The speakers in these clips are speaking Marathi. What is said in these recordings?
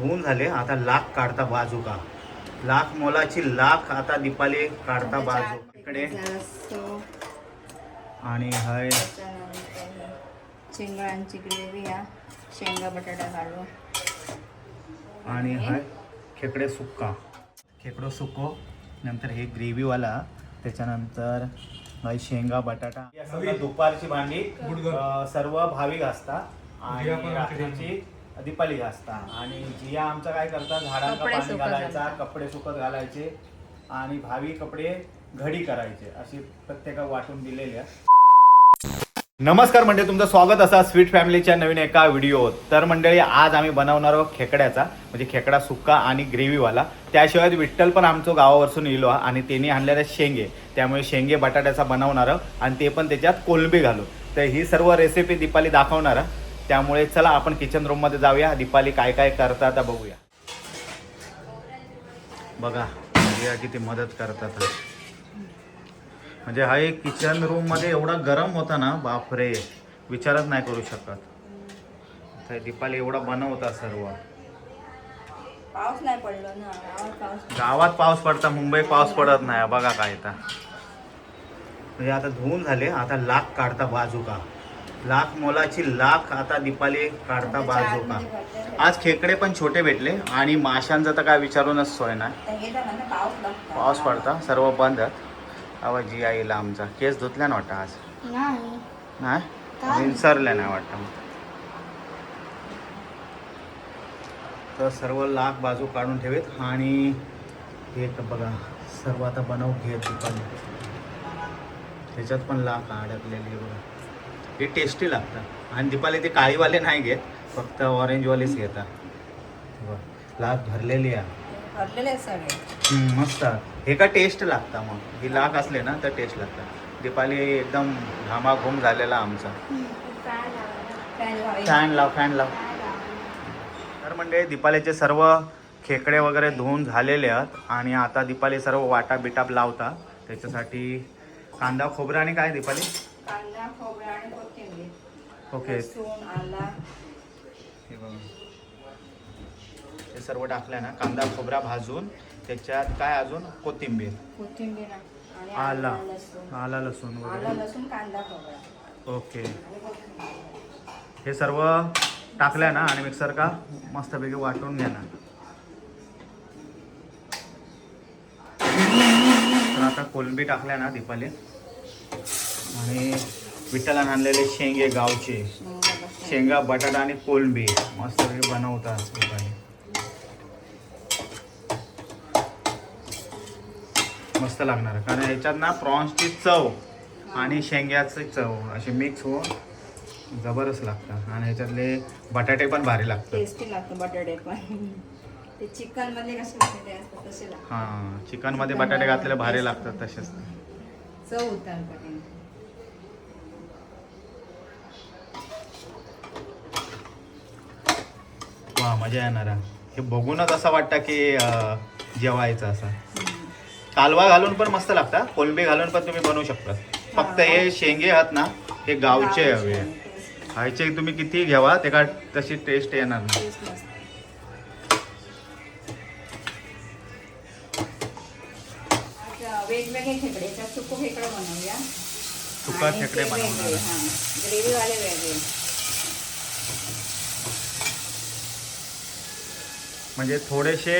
धुवून झाले. आता लाख काढता बाजू का, लाख मोलाची लाख आता दीपाली काढता बाजू इकडे. आणि हाय शेंगांची ग्रेव्ही, या शेंगा बटाटा घालून. आणि हाय खेकडे सुक्का, खेकडो सुको. नंतर हे ग्रेव्हीवाला, त्याच्यानंतर हाय शेंगा बटाटा. दुपारची भांडी सर्व भावी घासतात आणि रात्रीची दीपाली घासतात. आणि जिया आमचा काय करतात, झाडांना पाणी घालायचा, कपडे सुकत घालायचे आणि भावी कपडे घडी करायचे, अशी प्रत्येका वाटून दिलेल्या. नमस्कार मंडळी, तुमचं स्वागत असा स्वीट फॅमिलीच्या नवीन एका व्हिडिओ. तर मंडळी, आज आम्ही बनवणार आहोत खेकड्याचा, म्हणजे खेकडा सुक्का आणि ग्रेव्हीवाला. त्याशिवाय विठ्ठल पण आमचं गावावरसून येलो आणि त्यांनी आणलेल्या शेंगे, त्यामुळे शेंगे बटाट्याचा बनवणार आणि ते पण त्याच्यात कोलंबी घालून. तर ही सर्व रेसिपी दीपाली दाखवणार. त्यामुळे चला आपण किचन रूममध्ये जाऊया, दीपाली काय काय करतात आता बघूया. बघा जिया किती मदत करतात. म्हणजे हा एक किचन रूममध्ये एवढा गरम होता ना, बापरे, विचारच नाही करू शकत. तर दीपाली एवढा बनवता सर्व. पाऊस नाही पडलो ना गावात पाऊस पडता, मुंबई पाऊस पडत नाही. बघा काय आता. म्हणजे आता धुवून झाले. आता लाख काढता बाजू का, लाख मोलाची लाख आता दीपाली काढता बाजू का. आज खेकडे पण छोटे भेटले आणि माशांचा तर काय विचारूनच सोय नाही. पाऊस पडता, सर्व बंद. अवा जी आईला आमचा केस धुतल्या ना वाटतं आज. नाही विसरल्या नाही वाटतं. तर सर्व लाख बाजू काढून ठेवेत. आणि हे बघा सर्व आता बनवून घेत दीपाली. त्याच्यात पण लाख अडकलेली बघा. हे टेस्टी लागतात. आणि दीपाली ते काळीवाले नाही घेत, फक्त ऑरेंजवालेच घेतात. लाख भरलेली आहे, भरलेले सगळे. मस्त. हे का टेस्ट लागतं. मग ही लाख असले ना तर टेस्ट लागतं. दीपाली एकदम घामाघूम झालेला आमचा. फॅन लाव. तर म्हणजे दीपालीचे सर्व खेकडे वगैरे धुवून झालेले आहेत. आणि आता दीपाली सर्व वाटा बिटाप लावता. त्याच्यासाठी कांदा खोबरं आणि काय दीपाली, कांदा खोबरं आणि कोथिंबीर. ओके. लसूण, आला, हे बघा हे सर्व टाकलं ना. कांदा खोबरा भाजून त्याच्यात काय अजून कोथिंबीर आणि आला लसूण. आला लसूण वगैरे. लसूण, कांदा खोबरा. ओके. हे सर्व टाकल्या ना आणि मिक्सर का मस्तपैकी वाटून घेणार. तर आता कोलंबी टाकल्या ना दीपाली. आणि विठ्ठला आणलेले शेंगे गावचे, शेंगा बटाटा आणि कोलंबी मस्तपैकी बनवतात दीपाली. मस्त लागणार, कारण ह्याच्यात ना प्रॉन्सची चव आणि शेंग्याची चव अशी मिक्स होऊन जबरदस्त लागतं. आणि ह्याच्यातले बटाटे पण भारी लागतात, टेस्टी लागतं बटाटे पण. ते चिकन मध्ये कसे बटाटे असतात तसे लागतात. हां, चिकन मध्ये बटाटे घातलेले भारी लागतात तसेच. चव उतरते. वा, मजा येणार. हे बघूनच असं वाटतं की जेवायचं असं. कालवा घालून पण मस्त लागतात, कोलंबी घालून पण तुम्ही बनवू शकता. फक्त हे शेंगे आहेत ना, हे गावचे हवे. खायचे तुम्ही किती घ्यावा ते का तशी टेस्ट येणार नाही. वेगवेगळे खेकडे, सुको खेकडे बनवूया. सुका खेकडे बनवणार. ग्रेव्ही वाले वेगळे. म्हणजे थोडेसे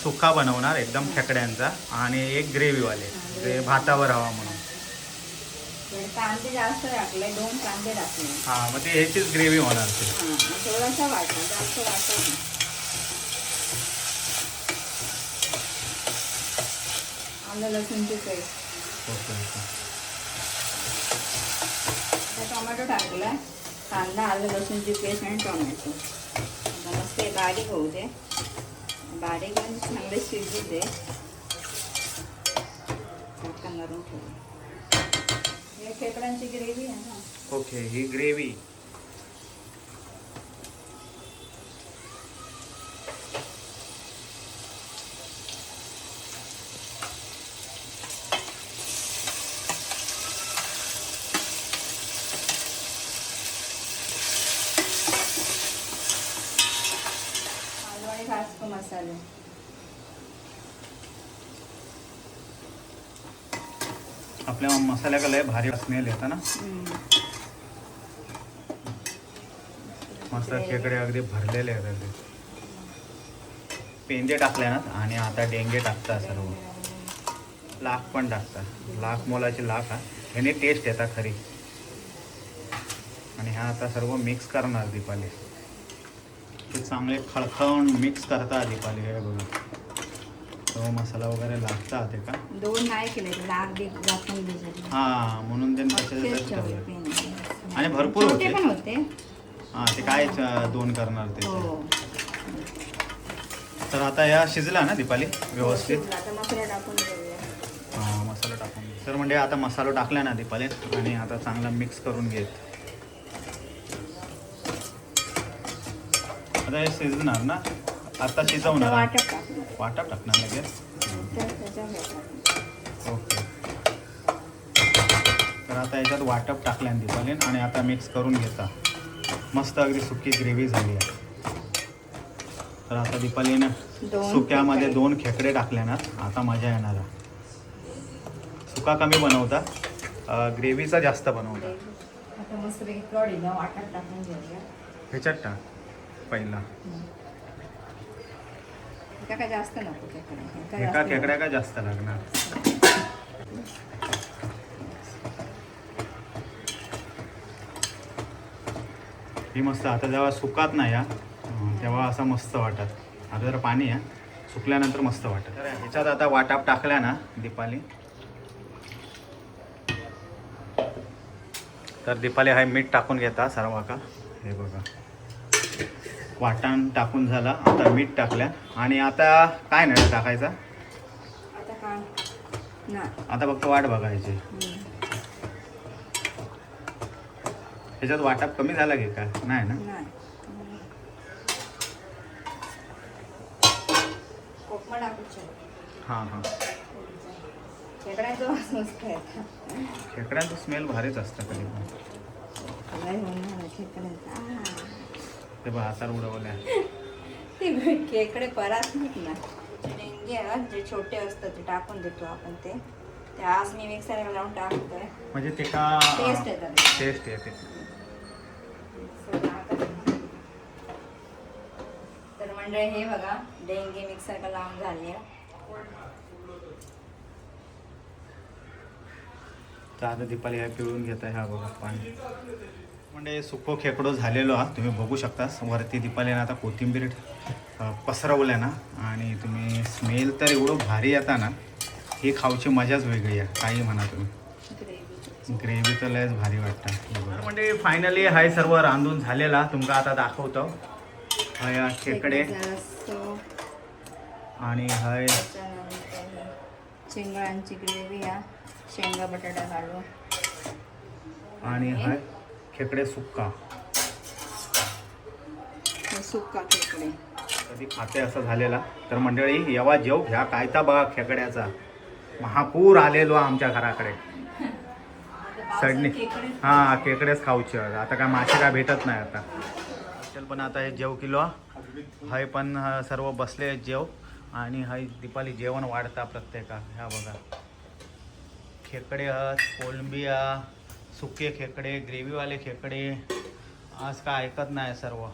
सुका बनवणार एकदम खेकड्यांचा आणि एक ग्रेव्हीवाले, ते भातावर हवा म्हणून. कांदे जास्त टाकले, 2 कांदे टाकले. हां, मग ते ह्याचीच ग्रेव्ही होणार ते. थोडासा वाटा, जास्त वाटा नाही. आलं लसूणची पेस्ट. ओके. टोमॅटो टाकला, कांदा, आलं लसूणची पेस्ट आणि टोमॅटो. मस्त बारीक होऊ दे. बारीक म्हणजे चांगले शिजू दे. झाकण मारून ठेवू. हे खेकड्यांची ग्रेव्ही आहे ना. ओके, ही ग्रेव्ही. टास्क मसाले. आपल्या मसाल्याला लय भारी स्मेल येतं ना. मस्त खेकडे अगदी भरलेले आहेत अगदी. पेंदे टाकले ना आणि आता डेंगे टाकतात सर्व. लाख पण टाकतात. लाख मोलाची लाख हा. ह्याने टेस्ट येतात खरी. आणि ह्या आता सर्व मिक्स करणार दीपाली. ते चांगले खळखळून मिक्स करतात दीपाली. हे बघा सर्व मसाला वगैरे लागतात ते का. 2 नाही केले दाखवून दिले. हां म्हणून त्यांनी तसेच ठेवलं. आणि भरपूर होते पण होते. हां ते काय 2 करणार ते. हो. तर आता या शिजला ना दीपाली व्यवस्थित. आता मसाला टाकून घेऊया. हां मसाला टाकून. तर म्हणजे आता मसाला टाकला ना दीपाली आणि आता चांगला मिक्स करून घेत. आता हे शिजणार ना. आता शिजवणार. वाटप टाकणार लगेच. ओके. तर आता याच्यात वाटप टाकल्या दीपाली आणि आता मिक्स करून घेता. मस्त अगदी सुकी ग्रेव्ही झाली आहे. तर आता दीपालीनं सुक्यामध्ये 2 खेकडे टाकले ना. आता मजा येणार आहे. सुका कमी बनवता, ग्रेव्हीचा जास्त बनवता. आता मस्तपैकी कढीला वाटप टाकून घेऊया. ह्याच्यात टाक पहिला. काय जास्त नको खेकडे. एका खेकड्या का जास्त लागणार. ही मस्त. आता जेव्हा सुकात नाही या तेव्हा असं मस्त वाटत. आता जर पाणी आहे सुकल्यानंतर मस्त वाटत. तर ह्याच्यात आता वाटप टाकल्या ना दीपाली. तर दीपाली हा मीठ टाकून घेता सर्व का. हे बघा वाटण टाकून झाला. आता मीठ टाकल्या आणि आता काय नाही टाकायचं. आता काय नाही. आता फक्त वाट बघायची. ह्याच्यात वाटप कमी झाला की काय नाही ना. कोकमा टाकूच. हां हां. खेकड्याचं वास मस्त येतं. खेकड्यांचं स्मेल भारीच असतं कधी पण. ते बघ हातावर उडवल्या. ते खेकडे परात नाहीत ना. डेंगे जे छोटे असतात ते टाकून देतो आपण. ते आज मी मिक्सरला लावून टाकतोय. म्हणजे ते का टेस्ट येतात. टेस्ट येते. तर मंडळी हे बघा डेंगे मिक्सरला लावून झाली. तर आता दीपाली ह्या पिळून घेत आहे. हा बघा पाणी. म्हणजे सुको खेकडो झालेलो हा तुम्ही बघू शकता. वरती दीपालीनं आता कोथिंबीर पसरवल्या ना. आणि तुम्ही स्मेल तर एवढं भारी येता ना. ही खाऊची मजाच वेगळी आहे. काही म्हणा तुम्ही. ग्रेव्ही तर लयच भारी वाटतं. म्हणजे फायनली हाय सर्व रांधून झालेला. तुमका आता दाखवतो. हा खेकडे आणि हाय शेंगळांची ग्रेव्ही. या शेंगा बटाटा घालून आणि हाय खेकडे सुक्का. सुक्का खेकडे कधी खाते असं झालेला. तर मंडळी येवा जेव ह्या कायता बघा खेकड्याचा महापूर आलेलो आमच्या घराकडे. सडणी हां खेकडेच खाऊचे. आता काय मासे काय भेटत नाही आता. चल पण आता हे जेव किलो हाय पण सर्व बसले जेव. आणि हाय दीपाली जेवण वाढता प्रत्येका. ह्या बघा खेकडे कोलंबी सुके खेकडे ग्रेव्हीवाले खेकडे. आज काय ऐकत नाही सर्व.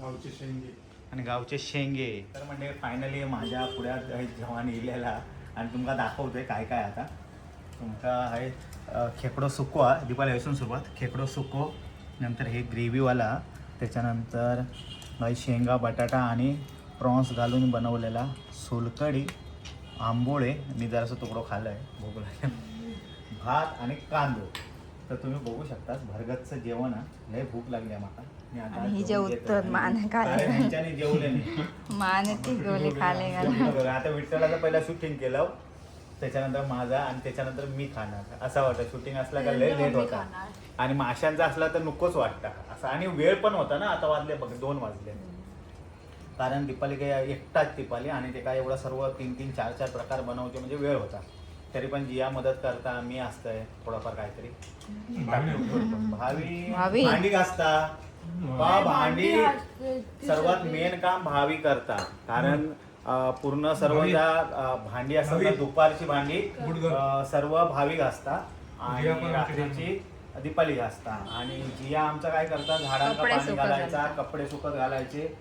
गावचे शेंगे आणि गावचे शेंगे. तर म्हणजे फायनली माझ्या पुढ्यात जेवण इलेला आणि तुमका दाखवतोय काय काय. आता तुमका आहे खेकडो सुको. दीपाली असून सुरुवात खेकडो सुको. नंतर हे ग्रेव्हीवाला. त्याच्यानंतर शेंगा बटाटा आणि प्रॉन्स घालून बनवलेला सोलकढी. आंबोळे मी जरासं तुकडो खाल्लं आहे. भूक लागली. भात आणि कांदो. तर तुम्ही बघू शकता भरगतचं जेवण आहे. लय भूक लागली आहे मला. ही जेवतात मान खाले जेवले नाही. मान ती गोली खाले. आता विठ्ठलाचं पहिला शूटिंग केलं. त्याच्यानंतर माझा आणि त्याच्यानंतर मी खाणार असं वाटतं. शूटिंग असला का लय लेट होता. आणि माशांचा असला तर नकोच वाटतं असं. आणि वेळ पण होता ना. आता वाजले बघ 2 वाजले. कारण दीपाली काय एकटाच दीपाली. आणि ते काय एवढं सर्व 3-3, 4-4 प्रकार बनवते म्हणजे वेळ होता. तरी पण जिया मदत करता. मी असतंय थोडंफार काहीतरी. भावी भांडी घासता. भांडी सर्वात मेन काम भावी करतात. कारण पूर्ण सर्व ज्या भांडी असतात ना, दुपारची भांडी सर्व भावी घासतात आणि रात्रीची दीपाली घासतात. आणि जिया आमचा काय करतात, झाडांना कपडे पाणी सुकत घालायचा, घालतात. कपडे सुकत घालायचे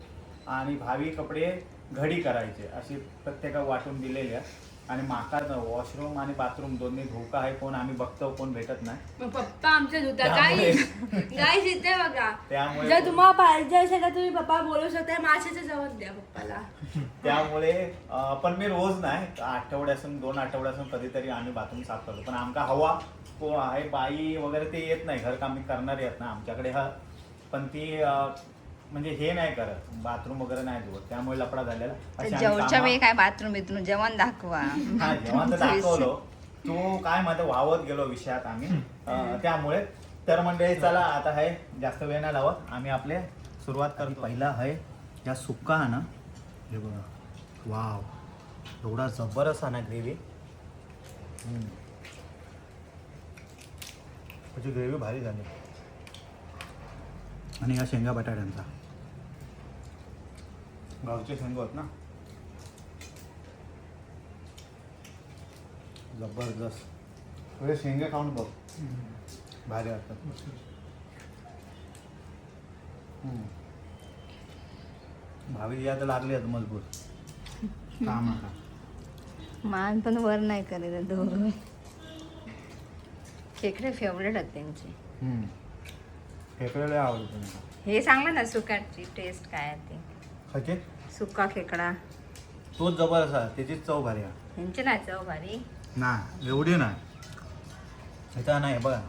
आणि भावी कपडे घडी करायचे, अशी प्रत्येका वाटून दिलेल्या. आणि माका वॉशरूम आणि बाथरूम दोन्ही धोका आहे, कोण आम्ही बघतो कोण भेटत नाही. मग पप्पा आमच्या धुतात गाईस इथे बघा. त्यामुळे जर तुम्हाला पाहिजे असेल तर तुम्ही पप्पा बोलू शकता, माशाच्या जवळ द्या पप्पाला. त्यामुळे पण मी रोज नाही, आठवड्यासून 2 आठवड्यासून कधीतरी आम्ही बाथरूम साफ करतो. पण आमका हवा कोण आहे बाई वगैरे ते येत नाही, घरकाम करणार येत नाही आमच्याकडे. पण ती म्हणजे हे नाही करत, बाथरूम वगैरे नाही धुवत, त्यामुळे लफडा झालेला. अशी आम्ही जेवच्या वेळी कामं- काय बाथरूम बिथरूम जेवण दाखवा. हा जेव्हा तर दाखवलो तो काय मध्ये वावत गेलो विषयात आम्ही. त्यामुळे तर म्हणजे चला आता आहे जास्त वेळ नाही लावत, आम्ही आपले सुरुवात करतो. पहिला आहे या सुक्का हा ना, हे बघा वाव एवढा जबरदस्त आहे ना ग्रेव्ही. त्याची ग्रेव्ही भारी झाली. आणि या शेंगा बटाट्यांचा गावचे शेंगा होत ना, जबरदस्त. थोडे शेंगे खाऊन बघ, भारी वाटतात. भावी या तर लागली आहेत मजबूत काम आता. मान पण वर नाही करेल दोघं. खेकडे फेवरेट आहेत त्यांचे. खेकडे आवडतो मला. हे सांगलं ना सुक्याची टेस्ट काय आहे ते. खायचे सुका खेकडा तोच जबरदस्त आहे, त्याचीच चव भारी आहे. ह्यांची नाही चव भारी. नाही एवढी नाही, ह्याचा नाही बघा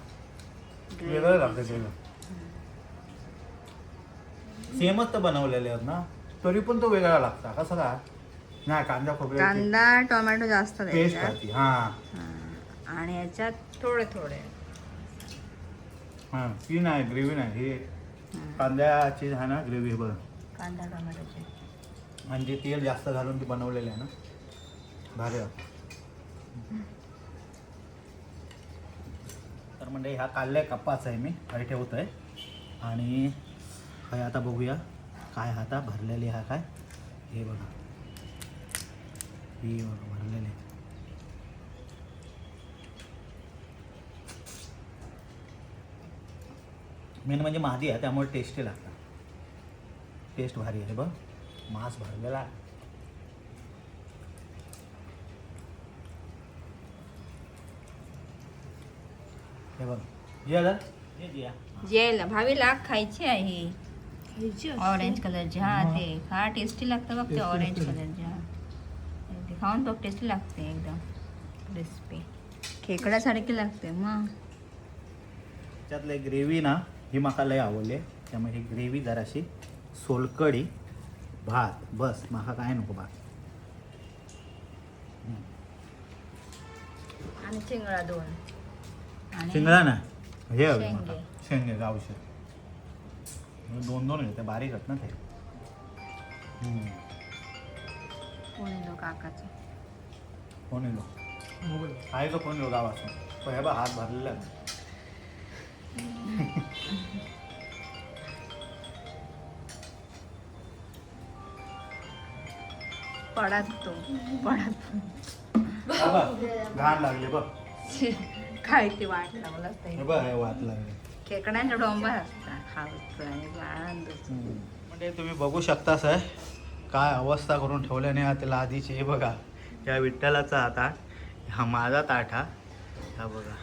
वेगळं लागतं ते. सेमच तर बनवलेले आहेत ना, तरी पण तो वेगळा लागता कसं काय. नाही कांदा खोबऱ्याची कांदा टोमॅटो जास्त पेस्ट द्यायचा. राहते. हा आणि ह्याच्यात थोडे थोडे हा ती नाही ग्रेव्ही नाही, हे कांद्याची आहे ना ग्रेव्ही बघ. कांदा टोमॅटोचे म्हणजे तेल जास्त घालून ती बनवलेली आहे ना, भारी वाटतं. तर म्हणजे ह्या काढल्या कप्पाच आहे मी खाली ठेवत आहे. आणि काय आता बघूया काय हाता भरलेले हा काय, हे बघा ही बघा भरलेले. मेन म्हणजे महादी आहे त्यामुळे टेस्टी लागतात, टेस्ट भारी आहे बघ. मांस भरलेला आहे. हे बघ जिया जर ये जिया. जेल भावीला खायची आहे खायची असते. ऑरेंज कलरची. हा ते खा टेस्टी लागतं बघ ते ऑरेंज कलरची. हा ते खाऊन बघ टेस्टी लागते एकदम क्रिस्पी खेकड्यासारखी लागते. मग त्यातले ग्रेव्ही ना ही माका लय आवडली, त्यामुळे ही ग्रेव्ही जराशी सोलकडी भात बस, माका काय नको भात. आणि चिंगळा 2 आणि शिंगडा ना हे हवे शेंगे. माका. शेंगे गावशे 2-2 घेते, बारीक आहेत ना ते. कोण येतो काकाचं. कोण येलो आहे तो कोण येलो गावासून, पण हे बघ हात भरलेला आहे. पडात तो पडात हा बघ, घाण लागले बघ. खायची वाट लावलाच हे नाही. बघ हे वाट लागले. खेकड्यांचा डोंबर असतात खायचं आणि आनंदच. म्हणजे तुम्ही बघू शकताच आहे काय अवस्था करून ठेवल्याने त्याला आधीची. हे बघा या विठ्ठलाचा हाता, हा माझा ताट, हा बघा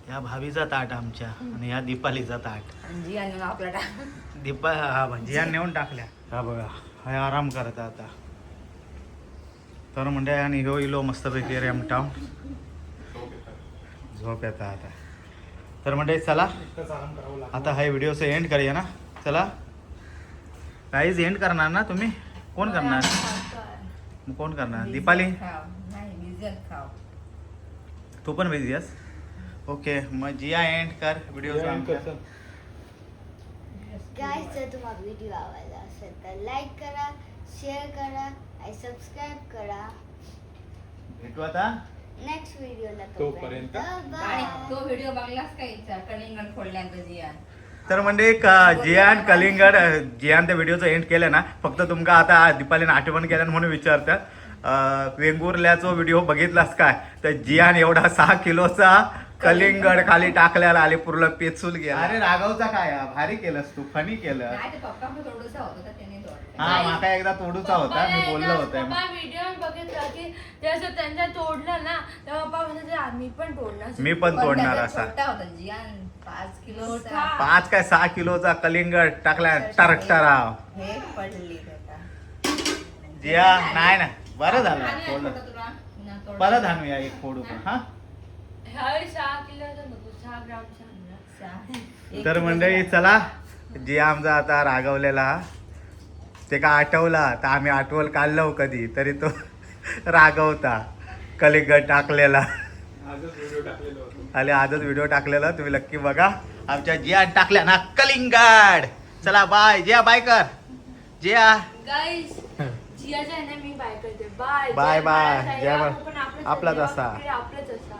या भावीचा ताट आमच्या, आणि या दीपालीचा ताट. आणि जी आणून आपला टाक. दीपा हा भजिया नेऊन टाकल्या. हा बघा हा आराम करत आता. तर म्हणजे आणि ह्यो इलो मस्तपैकी रेमटाव झोप येता आता. तर म्हणजे चला आता हा व्हिडिओचं एंड करूया ना. चला काहीच एंड करणार ना तुम्ही, कोण करणार मग कोण करणार. दीपाली नाही भिजत खाव. तू पण बिझी आहेस. ओके मग जिया एंड कर व्हिडिओ. गाइस जर तुम्हाला व्हिडिओ आवडला असेल तर लाईक करा, शेअर करा आणि सबस्क्राईब करा. भेटू आता नेक्स्ट व्हिडिओला तोपर्यंत आणि तो व्हिडिओ बघलास का इच्छा कलिंगड फोडल्यानंतर जिया तर म्हणजे जियान कलिंगड जियान त्या व्हिडिओचं एंड केलं ना फक्त तुमका आता दीपालीने आठवण केल्यानं म्हणून विचारतात वेंगुर्ल्याचा व्हिडिओ बघितलास काय तर जियान एवढा 6 किलोचा कलिंगड खाली टाकल्याला आले पूर्ण पेचून गेला. अरे राघवचा काय भारी केलंस तू फनी केलं. नाही ते पप्पा पण थोडंसं होतं तर त्याने तोडलं. हा माका एकदा तोडूचा होता मी बोललो होतो. पप्पा व्हिडिओ बघितला की जसं त्यांचा तोडलं ना तेव्हा पप्पा म्हणजे मी पण तोडणार. मी पण तोडणार त्याचा असा. छोटा होता जियान 5 किलोचा. मोठा. 5 काय 6 किलोचा कलिंगड टाकला टरटराव. हे पडली त्याचा. जिया नाही ना बरं झालं आणि तोडलं. छोटा तुला न तोडलं. परत आणूया एक फोडू पण हा. ह्यावेळी 6 किलोचा नको 6 ग्रामचा आणला. एक तर किलो मंडळी चला जिया आमचा आता रागवलेला ते का आठवला तर आम्ही आठवल काढलो कधी तरी तो रागवता कलिंगड टाकलेला. आणि आजच व्हिडिओ टाकलेला तुम्ही नक्की बघा. आमच्या जिया टाकल्या ना कलिंगड. चला बाय जिया बाय कर जिया. गाईस जियाच्या आहे ना मी बाय करते बाय बाय बाय. जय जय महाराज. महाराज. आपण आपलाच असा. आपलंच असा